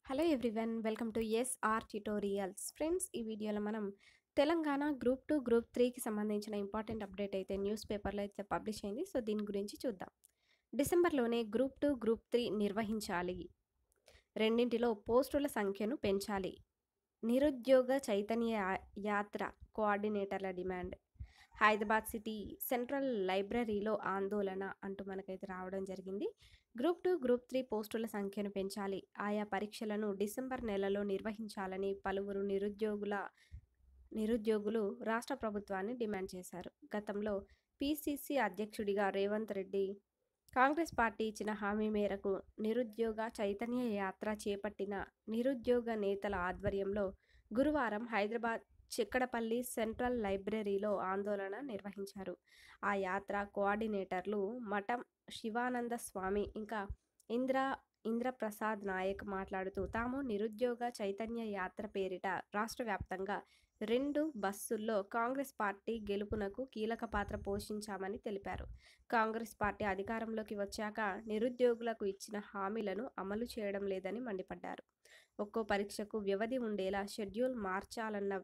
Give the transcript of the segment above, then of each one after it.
Hello everyone, welcome to SR tutorials. Friends, ఈ వీడియోలో మనం తెలంగాణ గ్రూప్ 2 గ్రూప్ 3కి సంబంధించిన ఇంపార్టెంట్ అప్డేట్ అయితే న్యూస్ పేపర్లో అయితే పబ్లిష్ అయింది. సో దీని గురించి చూద్దాం. డిసెంబర్లోనే గ్రూప్ 2 గ్రూప్ 3 నిర్వహించాలి. రెండింటిలో పోస్టుల సంఖ్యను పెంచాలి. నిరుద్యోగ చైతన్య యాత్ర కోఆర్డినేటర్ల డిమాండ్. హైదరాబాద్ సిటీ సెంట్రల్ లైబ్రరీలో ఆందోళన అంటూ మనకైతే రావడం జరిగింది. గ్రూప్ 2 గ్రూప్ 3 పోస్టుల సంఖ్యను పెంచాలి. ఆయా పరీక్షలను డిసెంబర్ నెలలో నిర్వహించాలని పలువురు నిరుద్యోగులు రాష్ట్ర ప్రభుత్వాన్ని డిమాండ్ చేశారు. గతంలో పిసిసి అధ్యక్షుడిగా రేవంత్ రెడ్డి కాంగ్రెస్ పార్టీ ఇచ్చిన హామీ మేరకు నిరుద్యోగ చైతన్య యాత్ర చేపట్టిన నిరుద్యోగ నేతల ఆధ్వర్యంలో గురువారం హైదరాబాద్ చిక్కడపల్లి సెంట్రల్ లైబ్రరీలో ఆందోళన నిర్వహించారు. ఆ యాత్ర కోఆర్డినేటర్లు మఠం శివానంద స్వామి ఇంకా ఇంద్రప్రసాద్ నాయక్ మాట్లాడుతూ తాము నిరుద్యోగ చైతన్య యాత్ర పేరిట రాష్ట్ర వ్యాప్తంగా 2 బస్సుల్లో కాంగ్రెస్ పార్టీ గెలుపునకు కీలక పాత్ర పోషించామని తెలిపారు. కాంగ్రెస్ పార్టీ అధికారంలోకి వచ్చాక నిరుద్యోగులకు ఇచ్చిన హామీలను అమలు చేయడం లేదని మండిపడ్డారు. ఒక్కో పరీక్షకు వ్యవధి ఉండేలా షెడ్యూల్ మార్చాలన్న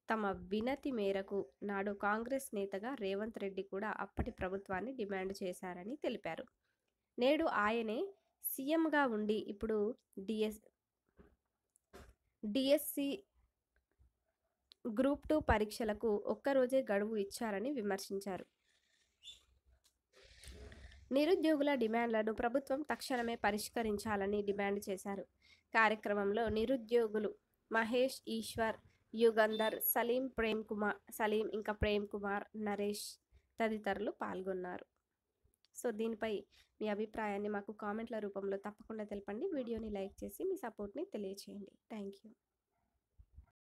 తమ వినతి మేరకు నాడు కాంగ్రెస్ నేతగా రేవంత్ రెడ్డి కూడా అప్పటి ప్రభుత్వాన్ని డిమాండ్ చేశారని తెలిపారు. నేడు ఆయనే సీఎంగా ఉండి ఇప్పుడు డిఎస్సి గ్రూప్ 2 పరీక్షలకు ఒక్కరోజే గడువు ఇచ్చారని విమర్శించారు. నిరుద్యోగుల డిమాండ్లను ప్రభుత్వం తక్షణమే పరిష్కరించాలని డిమాండ్ చేశారు. కార్యక్రమంలో నిరుద్యోగులు మహేష్, ఈశ్వర్, యుగంధర్, సలీం ఇంకా ప్రేమ్ కుమార్, నరేష్ తదితరులు పాల్గొన్నారు. సో దీనిపై మీ అభిప్రాయాన్ని మాకు కామెంట్ల రూపంలో తప్పకుండా తెలపండి. వీడియోని లైక్ చేసి మీ సపోర్ట్ని తెలియచేయండి. Thank you.